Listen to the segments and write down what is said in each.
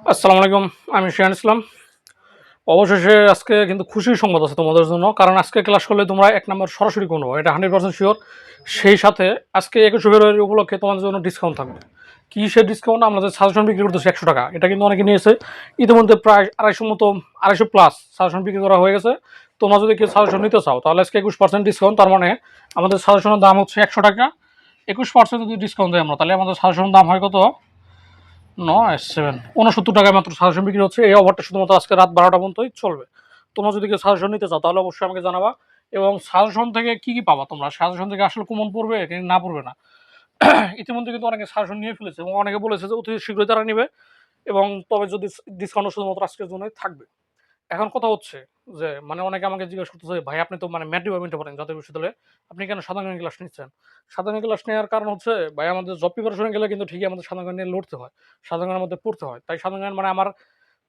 আসসালামু আলাইকুম। আমি শিহান ইসলাম। অবশেষে আজকে কিন্তু খুশির সংবাদ আছে তোমাদের জন্য। কারণ আজকে ক্লাস করলে তোমরা ১ নাম্বার সরাসরি করবো। এটা 100% সিওর। সেই সাথে আজকে ২১শে ফেব্রুয়ারি উপলক্ষে তোমাদের জন্য ডিসকাউন্ট থাকবে। কিসের ডিসকাউন্ট? আমরা যে সাজেশন বিক্রি করতেছি ৳১০০। এটা কিন্তু অনেকে নিয়েছে। ইতিমধ্যে প্রায় ২৫০ মতো ২৫০ প্লাস সাজেশন বিক্রি করা হয়ে গেছে। তোমরা যদি কেউ সাজেশন নিতে চাও তাহলে আজকে ২১% ডিসকাউন্ট। তার মানে আমাদের সাজেশনের দাম হচ্ছে ৳১০০। ২১% যদি ডিসকাউন্ট দেয় আমরা তাহলে আমাদের সাজেশনের দাম হয় কত? ৬৯ মাত্র সাজেশন বিক্রি হচ্ছে। এই অফারটা শুধুমাত্র আজকে রাত ১২টা পর্যন্তই চলবে। তোমরা যদি কেউ সাজেশন নিতে চাও তাহলে অবশ্যই আমাকে জানাবা। এবং সাজেশন থেকে কি কি পাবা তোমরা? সাজেশন থেকে আসলে কমন পড়বে কি না পড়বে না? ইতিমধ্যে কিন্তু অনেকে সাজেশন নিয়ে ফেলেছে এবং অনেকে বলেছে যে অতি শীঘ্রই তারা নিবে। এবং তবে যদি ডিসকাউন্ট শুধুমাত্র আজকের জন্যই থাকবে। এখন কথা হচ্ছে যে মানে অনেকে আমাকে জিজ্ঞেস করতেছে, "ভাই আপনি তো মানে ম্যাথ ডিপার্টমেন্টে পড়েন জাতীয় বিশ্ববিদ্যালয়ে। আপনি কেন সাধারণ জ্ঞান ক্লাস নিচ্ছেন?" সাধারণ জ্ঞান ক্লাস নেওয়ার কারণ হচ্ছে ভাই আমাদের জব প্রিপারেশনে গেলে কিন্তু ঠিকই আমাদের সাধারণ জ্ঞান নিয়ে লড়তে হয়। সাধারণ জ্ঞানের মধ্যে পড়তে হয়। তাই সাধারণ জ্ঞান মানে আমার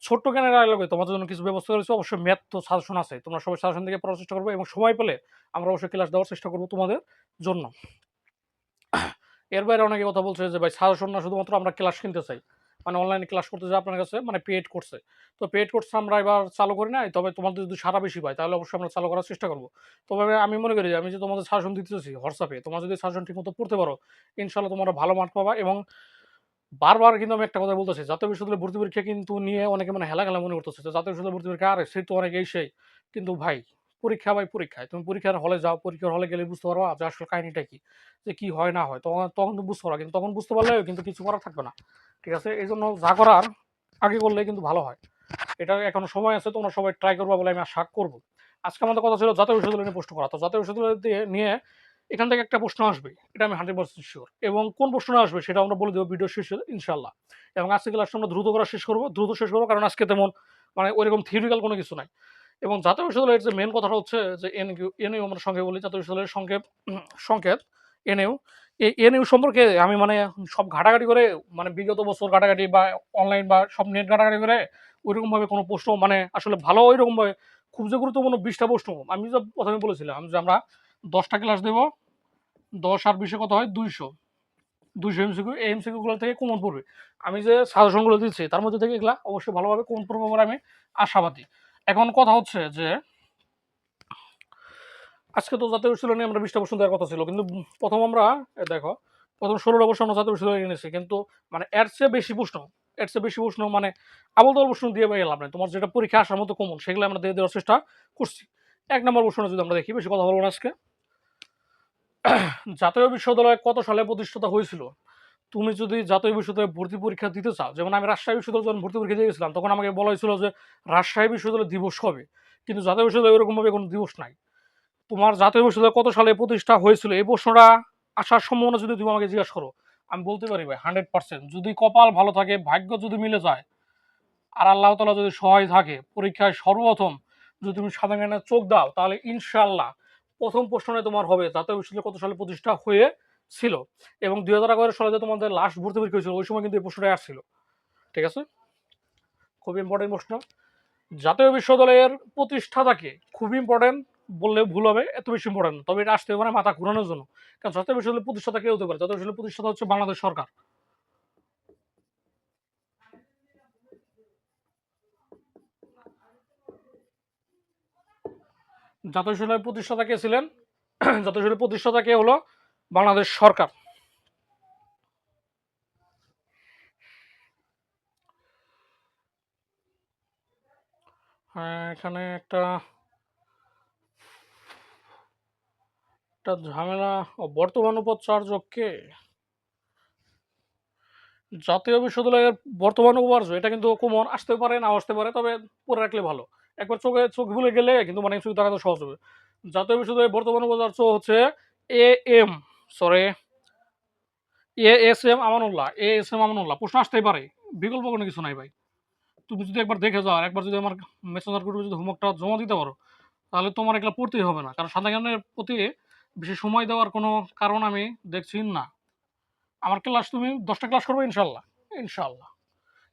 ছোট্ট জ্ঞানের আলোকে তোমাদের জন্য কিছু ব্যবস্থা করেছি। অবশ্যই ম্যাথ তো সাজেশন আছে। তোমরা সবাই সাজেশন থেকে পড়ার চেষ্টা করবে এবং সময় পেলে আমরা অবশ্যই ক্লাস দেওয়ার চেষ্টা করব তোমাদের জন্য। এর বাইরে অনেকে কথা বলছে যে ভাই সাজেশন না শুধুমাত্র আমরা ক্লাস কিনতে চাই। মানে অনলাইনে ক্লাস করতে চাই আপনার কাছে মানে পেইড কোর্সে। তো পেইড কোর্স আমরা এবার চালু করি নাই। তবে তোমাদের যদি সাড়া বেশি পায় তাহলে অবশ্যই আমরা চালু করার চেষ্টা করব। তবে আমি মনে করি যে আমি যে তোমাদের সাজেশন দিতেছি হোয়াটসঅ্যাপে তোমরা যদি সাজেশন ঠিকমতো পড়তে পারো, ইনশাআল্লাহ তোমরা ভালো মার্ক পাবা এবং বারবার কিন্তু আমি একটা কথা বলতেছি, জাতীয় বিশ্ববিদ্যালয়ে ভর্তি পরীক্ষা কিন্তু নিয়ে অনেকে মানে হেলাখেলা মনে করতেছে যে জাতীয় বিশ্ববিদ্যালয়ে ভর্তি পরীক্ষা আরে সে তো অনেক এই সেই। কিন্তু ভাই পরীক্ষা ভাই পরীক্ষায়। তুমি পরীক্ষার হলে যাও, পরীক্ষার হলে গেলে বুঝতে পারবা যে আসলে কাহিনীটা কি? যে কি হয় না হয়। তখন তখন তো বুঝতে পারবা। কিন্তু তখন বুঝতে পারলেও কিন্তু কিছু করার থাকবে না। ঠিক আছে? এইজন্য যা করার আগে করলে কিন্তু ভালো হয়। এটা এখনো সময় আছে। তোমরা সবাই ট্রাই করবা বলে আমি আশা করব। আজকে আমাদের কথা ছিল জাতীয় বিশ্ববিদ্যালয় নিয়ে প্রশ্ন করা। তো জাতীয় বিশ্ববিদ্যালয় নিয়ে এখান থেকে একটা প্রশ্ন আসবে। এটা আমি 100% সিওর। এবং কোন প্রশ্নটা আসবে সেটা আমরা বলে দেব ভিডিও শেষে ইনশাআল্লাহ। এবং আজকে ক্লাসটা আমরা দ্রুত করা শেষ করব। দ্রুত শেষ করব কারণ আজকে তেমন মানে ঐরকম থিওরিটিক্যাল কোনো কিছু নাই। এবং জাতীয় বিশ্ববিদ্যালয়ের যে মেইন কথাটা হচ্ছে যে এনইউ আমরা সংক্ষেপে বলি জাতীয় বিশ্ববিদ্যালয়ের সংকেত এনইউ। এই এনইউ সম্পর্কে আমি মানে সব ঘাটাঘাটি করে মানে বিগত বছর ঘাটাঘাটি বা অনলাইন বা সব নেট ঘাটাঘাটি করে ঐরকমভাবে কোনো প্রশ্ন মানে আসলে ভালো ঐরকমভাবে খুব যে গুরুত্বপূর্ণ ২০ টা প্রশ্ন আমি যে ১ম এ বলেছিলাম যে আমরা ১০ টা ক্লাস দেব। ১০ আর ২০ এ কত হয়? ২০০। ২০০ এমসিকিউ। এই এমসিকিউ গুলো থেকে কমন পড়বে। আমি যে সাজেশন গুলো দিচ্ছি তার মধ্যে থেকে এগুলা অবশ্যই ভালোভাবে কমন পড়বে বলে আমি আশাবাদী। এখন কথা হচ্ছে যে আজকে তো জাতীয় বিশ্ববিদ্যালয় নিয়ে আমরা ২০ টা প্রশ্ন দেওয়ার কথা ছিল। কিন্তু ১ম আমরা দেখো ১ম ১৬ টা প্রশ্ন আমরা জাতীয় বিশ্ববিদ্যালয়ে এনেছি। কিন্তু মানে এর চেয়ে বেশি প্রশ্ন মানে আবোল-তাবোল প্রশ্ন দিয়ে ভাই লাভ নাই। তোমার যেটা পরীক্ষায় আসার মতো কমন সেগুলো আমরা দিয়ে দেওয়ার চেষ্টা করছি। ১ নাম্বার প্রশ্নটা যদি আমরা দেখি, বেশি কথা বলব না আজকে। জাতীয় বিশ্ববিদ্যালয় কত সালে প্রতিষ্ঠাতা হয়েছিল? তুমি যদি জাতীয় বিশ্ববিদ্যালয়ে ভর্তি পরীক্ষা দিতে চাও, যেমন আমি রাজশাহী বিশ্ববিদ্যালয়ে যখন ভর্তি পরীক্ষা দিয়ে গেছিলাম, তখন আমাকে বলা হয়েছিল যে রাজশাহী বিশ্ববিদ্যালয় দিবস কবে? কিন্তু জাতীয় বিশ্ববিদ্যালয়ে ওরকমভাবে কোনো দিবস নাই। তোমার জাতীয় বিশ্ববিদ্যালয় কত সালে প্রতিষ্ঠা হয়েছিল? এই প্রশ্নটা আসার সম্ভাবনা যদি তুমি আমাকে জিজ্ঞাসা করো, আমি বলতে পারি ভাই 100% যদি কপাল ভালো থাকে, ভাগ্য যদি মিলে যায়, আর আল্লাহ তাআলা যদি সহায় থাকে, পরীক্ষায় সর্বপ্রথম যদি তুমি সাধারণ জ্ঞানে চোখ দাও, তাহলে ইনশাআল্লাহ ১ম প্রশ্নে তোমার হবে জাতীয় বিশ্ববিদ্যালয় কত সালে প্রতিষ্ঠা হয়েছিল? এবং ২০১১ সালে যে তোমাদের লাস্ট ভর্তি পরীক্ষা হয়েছিল, ওই সময় কিন্তু এই প্রশ্নটাই আসছিল। ঠিক আছে? খুব ইম্পর্টেন্ট প্রশ্ন। জাতীয় বিশ্ববিদ্যালয়ের প্রতিষ্ঠাতাকে খুব ইম্পর্টেন্ট বললে ভুল হবে, এত বেশি ইম্পর্টেন্ট। তবে এটা আসতে পারে মাথা ঘুরানোর জন্য। কারণ জাতীয় বিশ্ববিদ্যালয়ের প্রতিষ্ঠাতা কে হতে পারে? জাতীয় বিশ্ববিদ্যালয়ের প্রতিষ্ঠাতা হচ্ছে বাংলাদেশ সরকার। জাতীয় বিশ্ববিদ্যালয়ের প্রতিষ্ঠাতা কে ছিলেন? জাতীয় বিশ্ববিদ্যালয়ের প্রতিষ্ঠাতা কে হলো? বাংলাদেশ সরকার। হ্যাঁ, এখানে একটা ঝামেলা। বর্তমান উপাচার্য কে? জাতীয় বিশ্ববিদ্যালয়ের বর্তমান উপাচার্য এটা কিন্তু কমন আসতে পারে, নাও আসতে পারে। তবে পড়ে রাখলে ভালো। একবার চোখ ভুলে গেলে কিন্তু মানে এমসিকিউ দাঁড়াতে সহজ হবে। জাতীয় বিশ্ববিদ্যালয়ের বর্তমান উপাচার্য হচ্ছে A am sorry ASM Amanullah. ASM Amanullah. প্রশ্ন আসতেই পারে। বিকল্প কোনো কিছু নাই ভাই। তুমি যদি একবার দেখে যাও আর একবার যদি আমার মেসেঞ্জার গ্রুপে যদি হোমওয়ার্কটা জমা দিতে পারো, তাহলে তোমার এগুলা পড়তেই হবে না। কারণ সাধারণ জ্ঞানের প্রতি বেশি সময় দেওয়ার কোনো কারণ আমি দেখছি না। আমার ক্লাস তুমি ১০ টা ক্লাস করবে ইনশাআল্লাহ। ইনশাআল্লাহ।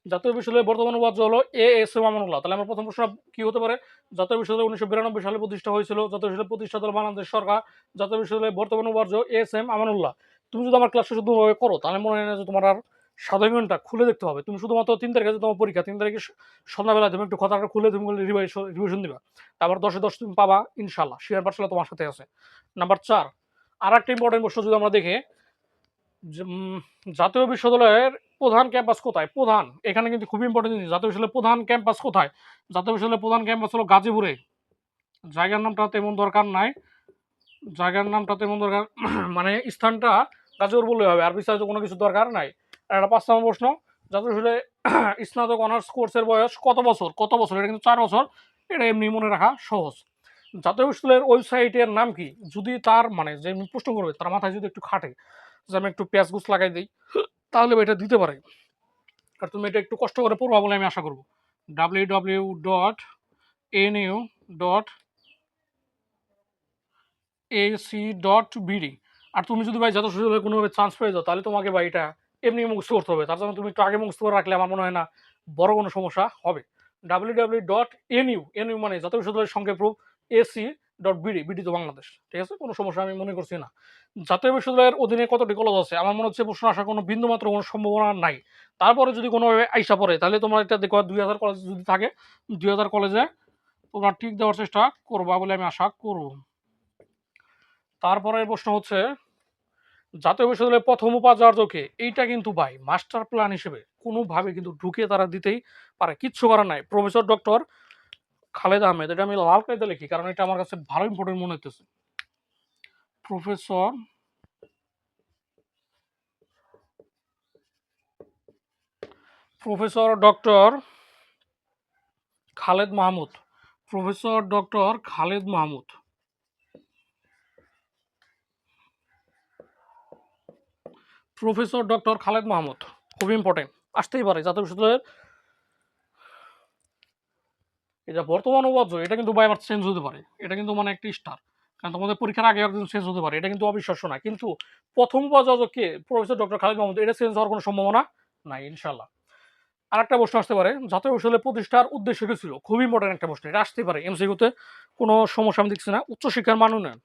জাতীয় বিশ্ববিদ্যালয়ের বর্তমান উপাচার্য হলো এএসএম আমানুল্লাহ। তাহলে আমার প্রথম প্রশ্ন কি হতে পারে? জাতীয় বিশ্ববিদ্যালয় ১৯৯২ সালে প্রতিষ্ঠা হয়েছিল। জাতীয় বিশ্ববিদ্যালয় প্রতিষ্ঠাতা হলো বাংলাদেশ সরকার। জাতীয় বিশ্ববিদ্যালয়ের বর্তমান উপাচার্য এএসএম আমানুল্লাহ। তুমি যদি আমার ক্লাসটা শুধুভাবে করো তাহলে মনে হয় না যে তোমার আর সাধারণ জ্ঞানটা খুলে দেখতে হবে। তুমি শুধুমাত্র ৩ তারিখে তোমার পরীক্ষা, ৩ তারিখে সন্ধ্যাবেলা তুমি একটু খাতাটা খুলে তুমি রিভিশন দিবা। তারপর ১০ এ ১০ তুমি পাবা ইনশাআল্লাহ। শিওর পাঠশালা তোমার সাথে আছে। নাম্বার ৪, আরেকটা ইম্পর্টেন্ট প্রশ্ন যদি আমরা দেখি, যে জাতীয় বিশ্ববিদ্যালয়ের প্রধান ক্যাম্পাস কোথায়? প্রধান, এখানে কিন্তু খুবই ইম্পর্টেন্ট জিনিস। জাতীয় বিশ্ববিদ্যালয়ের প্রধান ক্যাম্পাস কোথায়? জাতীয় বিশ্ববিদ্যালয়ের প্রধান ক্যাম্পাস হলো গাজীপুরে। জায়গার নামটা তেমন দরকার নাই, জায়গার নামটা তেমন দরকার মানে স্থানটা গাজীপুর বললেই হবে, আর বিস্তারিত কোনো কিছু দরকার নাই। আর একটা ৫ নম্বর প্রশ্ন, জাতীয় বিশ্ববিদ্যালয়ে স্নাতক অনার্স কোর্সের বয়স কত বছর? কত বছর? এটা কিন্তু ৪ বছর। এটা এমনি মনে রাখা সহজ। জাতীয় বিশ্ববিদ্যালয়ের ওয়েবসাইটের নাম কি? যদি তার মানে যে প্রশ্ন করবে তার মাথায় যদি একটু খাটে, যে আমি একটু পেঁয়াজ গুছ লাগাই দিই, তাহলে এটা দিতে পারে। আর তুমি এটা একটু কষ্ট করে পড়বা বলে আমি আশা করব। www.anu.ac.bd। আর তুমি যদি ভাই জাতীয় বিশ্ববিদ্যালয়ে কোনোভাবে চান্স পেয়ে যাও, তাহলে তোমাকে ভাই এটা এমনি মুখস্থ করতে হবে। তার জন্য তুমি একটু আগে মুখস্থ করে রাখলে আমার মনে হয় না বড় কোনো সমস্যা হবে। www.nu মানে জাতীয় বিশ্ববিদ্যালয়ের সংক্ষেপ রূপ ac.bd, বিডি তো বাংলাদেশ। ঠিক আছে, কোনো সমস্যা আমি মনে করছি না। জাতীয় বিশ্ববিদ্যালয়ের অধীনে কতটি কলেজ আছে? আমার মনে হচ্ছে প্রশ্ন আসার কোনো বিন্দুমাত্র কোনো সম্ভাবনা নাই। তারপরে যদি কোনোভাবে আইসা পড়ে, তাহলে তোমার এটা দেখো ২০০০ কলেজ যদি থাকে, ২০০০ কলেজে তোমরা টিক দেওয়ার চেষ্টা করবা বলে আমি আশা করব। তারপরের প্রশ্ন হচ্ছে, জাতীয় বিশ্ববিদ্যালয়ের প্রথম উপাচার্যকে? এইটা কিন্তু ভাই মাস্টার প্ল্যান হিসেবে কোনোভাবে কিন্তু ঢুকিয়ে তারা দিতেই পারে, কিচ্ছু করার নাই। Professor doctor Khaled Ahmed. এটা আমি লাল কালিতে লিখি কারণ এটা আমার কাছে ভালো ইম্পর্টেন্ট মনে হতেছে। Professor doctor Khaled Mahmud. Professor doctor Khaled Mahmud. Professor doctor Khaled Mahmud খুব ইম্পর্টেন্ট, আসতেই পারে জাতীয় বিশ্ববিদ্যালয়ের। এটা বর্তমান উপাচার্য, এটা কিন্তু ভাই আবার চেঞ্জ হতে পারে। এটা কিন্তু মানে একটা স্টার, কারণ তোমাদের পরীক্ষার আগে একদিন চেঞ্জ হতে পারে। এটা কিন্তু অবিশ্বাস্য না, কিন্তু প্রথম উপাচার্য কে? Professor doctor Khaled Mahmud. এটা চেঞ্জ হওয়ার কোনো সম্ভাবনা নাই ইনশাল্লাহ। আরেকটা প্রশ্ন আসতে পারে, জাতীয় বিশ্ববিদ্যালয় প্রতিষ্ঠার উদ্দেশ্য কি ছিল? খুব ইম্পর্টেন্ট একটা প্রশ্ন, এটা আসতে পারে এমসিকিউতে, কোনো সমস্যা আমি দেখছি না। উচ্চশিক্ষার মান উন্নয়ন।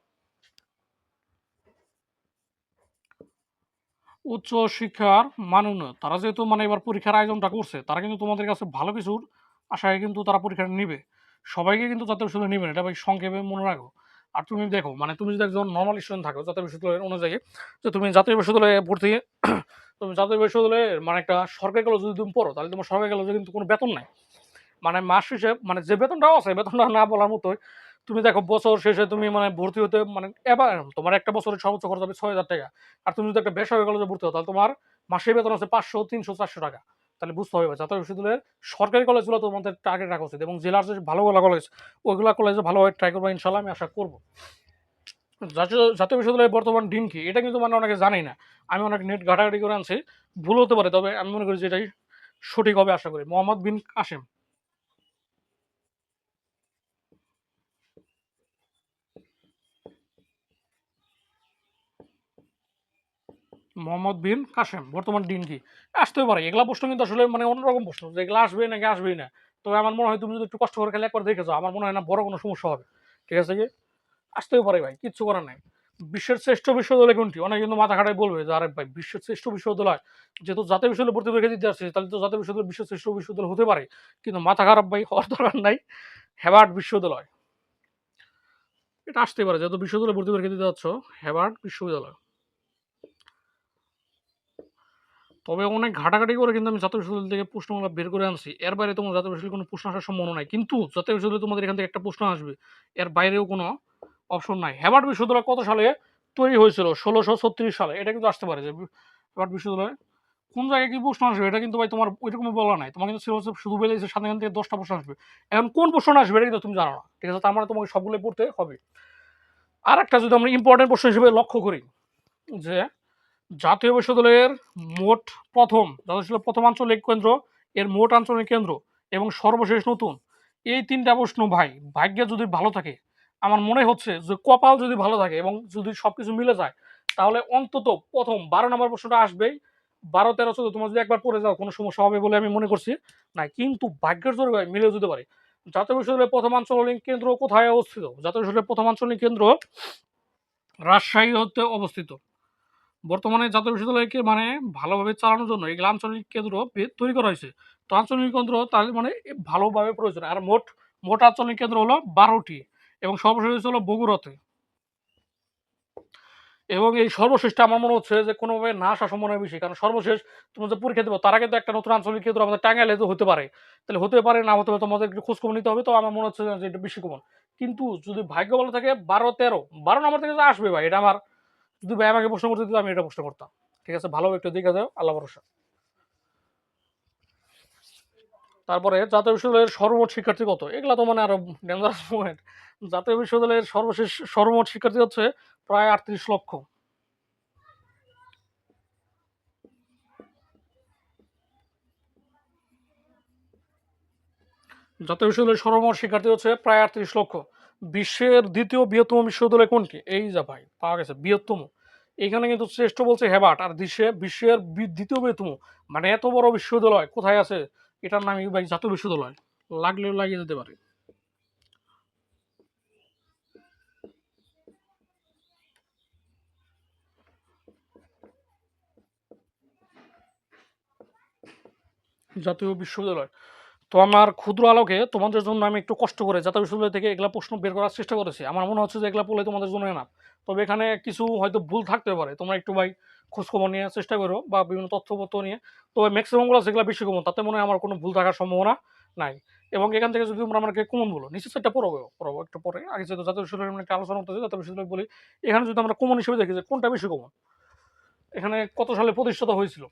উচ্চশিক্ষার মান উন্নয়ন। তারা যেহেতু মানে এবার পরীক্ষার আয়োজনটা করছে, তারা কিন্তু তোমাদের কাছে ভালো কিছুর আশায় কিন্তু তারা পরীক্ষাটা নিবে। সবাইকে কিন্তু জাতীয় বিশ্ববিদ্যালয় নেবে না, এটা ভাই সংক্ষেপে মনে রাখো। আর তুমি দেখো, মানে তুমি যদি একজন নর্মাল স্টুডেন্ট থাকো জাতীয় বিশ্ববিদ্যালয়ের অনুযায়ী, যে তুমি জাতীয় বিশ্ববিদ্যালয়ে ভর্তি, তুমি জাতীয় বিশ্ববিদ্যালয়ের মানে একটা সরকারি কলেজ যদি তুমি পড়ো, তাহলে তোমার সরকারি কলেজে কিন্তু কোনো বেতন নাই। মানে মাস শেষে মানে যে বেতনটাও আছে, বেতনটা না বলার মতোই। তুমি দেখো বছর শেষে তুমি মানে ভর্তি হতে মানে এবার তোমার একটা বছরের সর্বোচ্চ খরচ হবে ৬,০০০ টাকা। আর তুমি যদি একটা বেসরকারি কলেজে ভর্তি হও, তাহলে তোমার মাসের বেতন আছে ৫০০, ৩০০, ৪০০ টাকা। তাহলে বুঝতে হবে জাতীয় বিশ্ববিদ্যালয়ের সরকারি কলেজগুলো তোমাদের টার্গেট রাখা উচিত, এবং জেলার যে ভালো ভালো কলেজ, ওইগুলো কলেজে ভালোভাবে ট্রাই করবো ইনশাল্লাহ, আমি আশা করবো। জাতীয় বিশ্ববিদ্যালয়ের বর্তমান ডিন কি? এটা কিন্তু মানে অনেকে জানি না। আমি অনেক নেট ঘাটাঘাটি করে আনছি, ভুল হতে পারে, তবে আমি মনে করি যে এটাই সঠিক হবে আশা করি। মোহাম্মদ বিন কাসেম। মোহাম্মদ বিন কাসেম বর্তমান ডিন কি? আসতেও পারে। এগুলা প্রশ্ন কিন্তু আসলে মানে অন্যরকম প্রশ্ন, যে এগুলো আসবে নাকি আসবেই না। তবে আমার মনে হয় তুমি যদি একটু কষ্ট করে খেলে একবার দেখে যাও, আমার মনে হয় না বড় কোনো সমস্যা হবে। ঠিক আছে কি? আসতেও পারে ভাই, কিচ্ছু করার নাই। বিশ্বের শ্রেষ্ঠ বিশ্ববিদ্যালয় কোনটি? অনেকে কিন্তু মাথা খাটাই বলবে যে আরে ভাই বিশ্বের শ্রেষ্ঠ বিশ্ববিদ্যালয়, যেহেতু জাতীয় বিশ্ববিদ্যালয় ভর্তি পরীক্ষা দিতে আসছে, তাহলে তো জাতীয় বিশ্ববিদ্যালয় বিশ্বের শ্রেষ্ঠ বিশ্ববিদ্যালয় হতে পারে। কিন্তু মাথা খারাপ ভাই, হওয়ার দরকার নাই। হ্যাভার্ড বিশ্ববিদ্যালয়। এটা আসতে পারে, যেহেতু বিশ্ববিদ্যালয় ভর্তি পরীক্ষা দিতে যাচ্ছ। হ্যাভার্ড বিশ্ববিদ্যালয়। তবে অনেক ঘাটাঘাটি করে কিন্তু আমি জাতীয় বিশ্ববিদ্যালয় থেকে প্রশ্নগুলো বের করে আনছি। এর বাইরে তোমার জাতীয় বিশ্ববিদ্যালয়ে কোনো প্রশ্ন আসার সম্ভাবনা নাই। কিন্তু জাতীয় বিশ্ববিদ্যালয়ে তোমাদের এখান থেকে একটা প্রশ্ন আসবে, এর বাইরেও কোনো অপশন নাই। হ্যাভার্ড বিশ্ববিদ্যালয় কত সালে তৈরি হয়েছিল? ১৬৩৬ সালে। এটা কিন্তু আসতে পারে যে হ্যাভার্ড বিশ্ববিদ্যালয় কোন জায়গায় কি প্রশ্ন আসবে, এটা কিন্তু ভাই তোমার ওইরকম বলা নাই। তোমার কিন্তু সিলেবাসে শুধু বলেছে সাথে এখান থেকে ১০টা প্রশ্ন আসবে। এখন কোন প্রশ্ন আসবে এটা কিন্তু তুমি জানো না। ঠিক আছে, তার মানে তোমাকে সবগুলোই পড়তে হবে। আর একটা যদি আমরা ইম্পর্টেন্ট প্রশ্ন হিসেবে লক্ষ্য করি, যে জাতীয় বিশ্ববিদ্যালয়ের মোট জাতীয় বিশ্ববিদ্যালয়ের প্রথম আঞ্চলিক কেন্দ্র, এর মোট আঞ্চলিক কেন্দ্র এবং সর্বশেষ নতুন, এই ৩টা প্রশ্ন ভাই ভাগ্যে যদি ভালো থাকে, আমার মনে হচ্ছে যে কপাল যদি ভালো থাকে এবং যদি সবকিছু মিলে যায়, তাহলে অন্তত প্রথম ১২ নম্বর প্রশ্নটা আসবেই। ১২, ১৩, ১৪ তোমার যদি একবার পড়ে যাও কোনো সমস্যা হবে বলে আমি মনে করছি না, কিন্তু ভাগ্যের জোরে ভাই মিলেও যেতে পারে। জাতীয় বিশ্ববিদ্যালয়ের প্রথম আঞ্চলিক কেন্দ্র কোথায় অবস্থিত? জাতীয় বিশ্ববিদ্যালয়ের প্রথম আঞ্চলিক কেন্দ্র রাজশাহী হতে অবস্থিত। বর্তমানে জাতীয় বিশ্ববিদ্যালয়কে মানে ভালোভাবে চালানোর জন্য এগুলো আঞ্চলিক কেন্দ্র তৈরি করা হয়েছে। তো আঞ্চলিক কেন্দ্র তার মানে ভালোভাবে প্রয়োজন। আর মোট মোট আঞ্চলিক কেন্দ্র হলো ১২টি এবং সর্বশেষ হলো বগুড়াতে। এবং এই সর্বশেষটা আমার মনে হচ্ছে যে কোনোভাবে না আসা সম্ভাবনা বেশি। কারণ সর্বশেষ তোমরা যে পরীক্ষা দিবা তারা কিন্তু একটা নতুন আঞ্চলিক কেন্দ্র আমাদের টাঙ্গাইলে তো হতে পারে। তাহলে হতে পারে, না হতে পারে, তোমাদের একটু খোঁজখবর নিতে হবে। তো আমার মনে হচ্ছে যে এটা বেশি কমন। কিন্তু যদি ভাগ্য ভালো থাকে ১২, ১৩, ১২ নম্বর থেকে যে আসবে ভাই, এটা আমার, যদি ভাই আমাকে প্রশ্ন করতে দিত আমি এটা প্রশ্ন করতাম। ঠিক আছে, ভালো একটু দেখে যাও, আল্লাহ ভরসা। তারপরে জাতীয় বিশ্ববিদ্যালয়ের সর্বমোট শিক্ষার্থী কত? এগুলা তো মানে আরো ডেঞ্জারাস পয়েন্ট। জাতীয় বিশ্ববিদ্যালয়ের সর্বশেষ সর্বমোট শিক্ষার্থী হচ্ছে প্রায় ৩৮ লক্ষ। জাতীয় বিশ্ববিদ্যালয়ের সর্বমোট শিক্ষার্থী হচ্ছে প্রায় ৩৮ লক্ষ। বিশ্বের দ্বিতীয় বৃহত্তম বিশ্ববিদ্যালয় কোনটি? এই যা ভাই পাওয়া গেছে বৃহত্তম। এখানে কিন্তু শ্রেষ্ঠ বলছে হেবাট, আর বিশ্বের দ্বিতীয় বৃহত্তম। মানে এত বড় বিশ্ববিদ্যালয় কোথায় আছে? এটার নামই ভাই জাতীয় বিশ্ববিদ্যালয়। লাগলেও লাগিয়ে যেতে পারে। জাতীয় বিশ্ববিদ্যালয়। তো আমার ক্ষুদ্র আলোকে তোমাদের জন্য আমি একটু কষ্ট করে জাতীয় বিশ্ববিদ্যালয় থেকে এগুলা প্রশ্ন বের করার চেষ্টা করেছি। আমার মনে হচ্ছে যে এগুলা পড়লে তোমাদের জন্য না। তবে এখানে কিছু হয়তো ভুল থাকতে পারে। তোমরা একটু ভাই খোঁজখবর নিয়ে চেষ্টা করো বা বিভিন্ন তথ্যপত্র নিয়ে। তবে ম্যাক্সিমামগুলো যেগুলো বেশি কমন, তাতে মনে হয় আমার কোনো ভুল থাকার সম্ভাবনা নাই। এবং এখান থেকে যদি তোমরা আমাকে কমন বলো, নিচের সেটটা পড়বো একটু পরে। আগে যেহেতু জাতীয় বিশ্ববিদ্যালয় নিয়ে একটা আলোচনা করতেছি, জাতীয় বিশ্ববিদ্যালয় বলি। এখানে যদি আমরা কমন হিসেবে দেখি যে কোনটা বেশি কমন, এখানে কত সালে প্রতিষ্ঠিত হয়েছিল,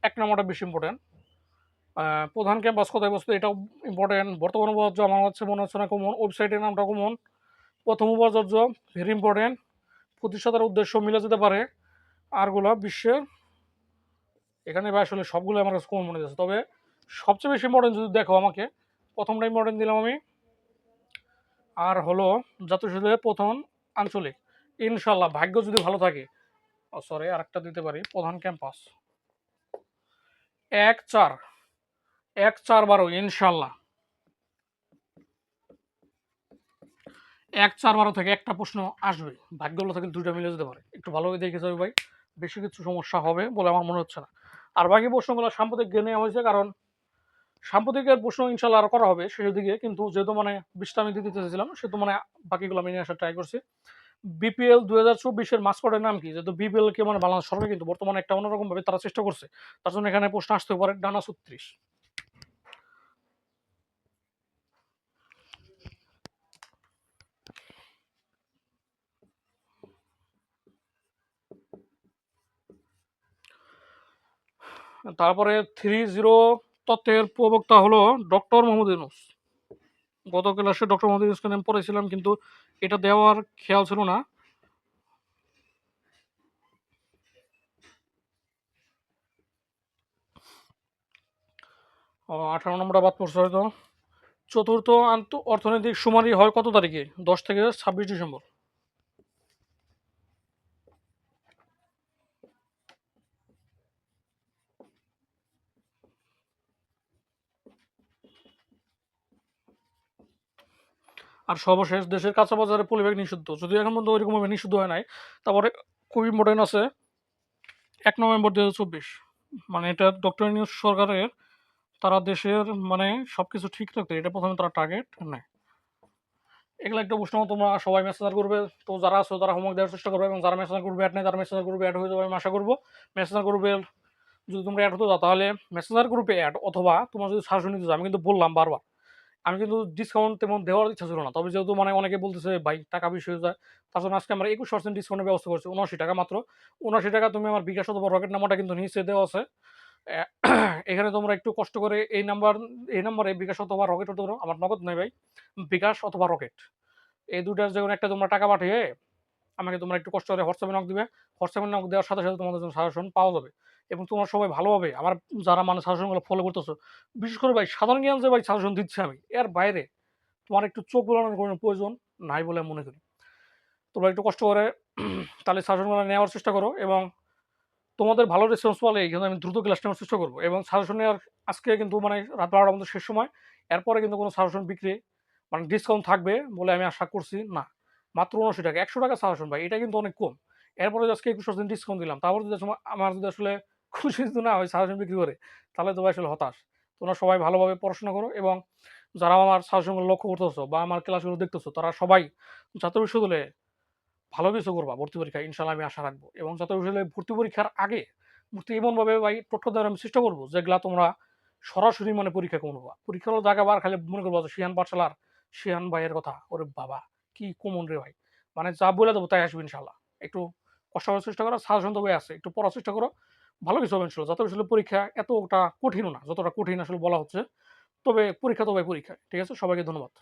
এক নম্বরটা বেশি ইম্পর্টেন্ট। প্রধান ক্যাম্পাস কোথায় অবস্থিত, এটাও ইম্পর্টেন্ট। বর্তমান উপাচার্য আমার হচ্ছে মনে হচ্ছে না কমন। ওয়েবসাইটের নামটা কমন। প্রথম উপাচার্য ভেরি ইম্পর্টেন্ট। প্রতিষ্ঠাতার উদ্দেশ্য মিলে যেতে পারে। আরগুলা বিশ্বের, এখানে বা আসলে সবগুলো আমার কাছে কমন মনে যাচ্ছে। তবে সবচেয়ে বেশি ইম্পর্টেন্ট যদি দেখো আমাকে, প্রথমটা ইম্পর্টেন্ট দিলাম আমি। আর হলো জাতীয় বিশ্ববিদ্যালয়ের প্রথম আঞ্চলিক। ইনশাল্লাহ ভাগ্য যদি ভালো থাকে, সরি আরেকটা দিতে পারি, প্রধান ক্যাম্পাস ১-৪, ১-৪-১২ ইনশাল্লাহ। ১-৪-১২ থেকে একটা প্রশ্ন আসবে। ভাগ্য ভালো থাকলে দুইটা মিলে যেতে পারে। একটু ভালোভাবে দেখে যাবে ভাই। বেশি কিছু সমস্যা হবে বলে আমার মনে হচ্ছে না। আর বাকি প্রশ্নগুলো সাম্প্রতিক জ্ঞানে নেওয়া হয়েছে, কারণ সাম্প্রতিকের প্রশ্ন ইনশাল্লাহ আরো করা হবে শেষের দিকে। কিন্তু যেহেতু মানে বিশটা আমি দিতে চেয়েছিলাম, সেহেতু মানে বাকিগুলো আমি নিয়ে আসার ট্রাই করছি। বিপিএল ২০২৪-এর মাস্কটের নাম কি? যেহেতু বিপিএল কে মানে বাংলাদেশ সরকার কিন্তু বর্তমানে একটা অন্যরকম ভাবে তারা চেষ্টা করছে। তার জন্য এখানে প্রশ্ন আসতে পারে ডানা ৩৬। তারপরে ৩-০ তত্ত্বের প্রবক্তা হলো ডক্টর মোহাম্মদ ইউনূস। গত ক্লাসে ডক্টর মোহাম্মদ ইউনূসকে আমি পড়েছিলাম, কিন্তু এটা দেওয়ার খেয়াল ছিল না। ১৮ নম্বরটা বাদ পড়ছে হয়তো। চতুর্থ অর্থনৈতিক শুমারি হয় কত তারিখে? ১০ থেকে ২৬ ডিসেম্বর। আর সর্বশেষ, দেশের কাঁচা বাজারে পলিব্যাগ নিষিদ্ধ, যদিও এখন পর্যন্ত ওইরকমভাবে নিষিদ্ধ হয় নাই। তারপরে খুব ইম্পর্টেন্ট আছে ১ নভেম্বর ২০২৪। মানে এটা ডক্টর ইউনূস সরকারের, তারা দেশের মানে সবকিছু ঠিক রাখতে এটা প্রথমে তারা টার্গেট নেয়। এগুলো একটা প্রশ্ন তোমরা সবাই মেসেঞ্জার করবে। তো যারা আছো তারা হোমওয়ার্ক দেওয়ার চেষ্টা করবে, এবং যারা মেসেঞ্জার করবে অ্যাড নেই, তারা মেসেঞ্জার করবে অ্যাড হয়ে যাবে আমি আশা করবো। মেসেঞ্জার করবে, যদি তোমরা অ্যাড হতে যাও তাহলে মেসেঞ্জার গ্রুপে অ্যাড, অথবা তোমার যদি সাজেশন নিতে চাও, আমি কিন্তু বললাম বারবার, আমি কিন্তু ডিসকাউন্ট তেমন দেওয়ার ইচ্ছা ছিল না। তবে যেহেতু মানে অনেকে বলতেছে ভাই টাকা বেশি হয়ে যায়, তার জন্য আজকে আমরা ২১% ডিসকাউন্টের ব্যবস্থা করছি। ৭৯ টাকা মাত্র। ৭৯ টাকা তুমি আমার বিকাশ অথবা রকেট নাম্বারটা কিন্তু নিচে দেওয়া আছে। অ্যা এখানে তোমরা একটু কষ্ট করে এই নাম্বারে বিকাশ অথবা রকেট হতে পারো। আমার নগদ নেই ভাই, বিকাশ অথবা রকেট। এই ২ টার যেকোনো একটা তোমরা টাকা পাঠিয়ে আমাকে তোমরা একটু কষ্ট করে হোয়াটসঅ্যাপে নক দিবে। হোয়াটসঅ্যাপে নক দেওয়ার সাথে, সাথে তোমাদের জন্য সাজেশন পাওয়া যাবে। এবং তোমরা সবাই ভালোভাবে আমার যারা মানে সাজেশনগুলো ফলো করতেছো, বিশেষ করে ভাই সাধারণ জ্ঞান যে ভাই সাজেশন দিচ্ছি আমি, এর বাইরে তোমার একটু চোখ বোলানোর কোনো প্রয়োজন নাই বলে আমি মনে করি। তোমরা একটু কষ্ট করে তাহলে সাজেশনগুলো নেওয়ার চেষ্টা করো, এবং তোমাদের ভালো রেসপন্স পেলে কিন্তু আমি দ্রুত ক্লাস নেওয়ার চেষ্টা করবো। এবং সাজেশন নেওয়ার আজকে কিন্তু মানে রাত ১২টার মধ্যে শেষ সময়। এরপরে কিন্তু কোনো সাজেশন বিক্রি মানে ডিসকাউন্ট থাকবে বলে আমি আশা করছি না। মাত্র ৭৯ টাকা, ১০০ টাকা সাজেশন ভাই, এটা কিন্তু অনেক কম। এরপরে যে আজকে 21% ডিসকাউন্ট দিলাম। তারপর যদি আমার যদি আসলে খুশি যদি না হয় সাজেশন বিক্রি করে, তাহলে তো ভাই আসলে হতাশ। তোমরা সবাই ভালোভাবে পড়াশোনা করো এবং যারা আমার সাজেশনগুলো লক্ষ্য করতেছো বা আমার ক্লাসগুলো দেখতেছো, তারা সবাই জাতীয় বিশ্ববিদ্যালয়ে ভালো কিছু করবা ভর্তি পরীক্ষায়, ইনশাআল্লাহ আমি আশা রাখবো। এবং জাতীয় বিশ্ববিদ্যালয়ে ভর্তি পরীক্ষার আগে ভর্তি এমনভাবে ভাই তথ্য দেওয়ার আমি চেষ্টা করবো, যেগুলা তোমরা সরাসরি মানে পরীক্ষা করবা। পরীক্ষার হলো জায়গা বার খালি মনে করবো যে শিহান পাঠশালার শিহান ভাইয়ের কথা, ওরে বাবা কি কমন রে ভাই, মানে যা বলে দেবো তাই আসবে ইনশাআল্লাহ। একটু কষ্ট করার চেষ্টা করো, সাজেশন তো বই আছে, একটু পড়ার চেষ্টা করো, ভালো কিছু হবে ইনশাআল্লাহ। জাতীয় বিশ্ববিদ্যালয়ের পরীক্ষা এতটা কঠিনও না যতটা কঠিন আসলে বলা হচ্ছে, তবে পরীক্ষা তো ভাই পরীক্ষা। ঠিক আছে, সবাইকে ধন্যবাদ।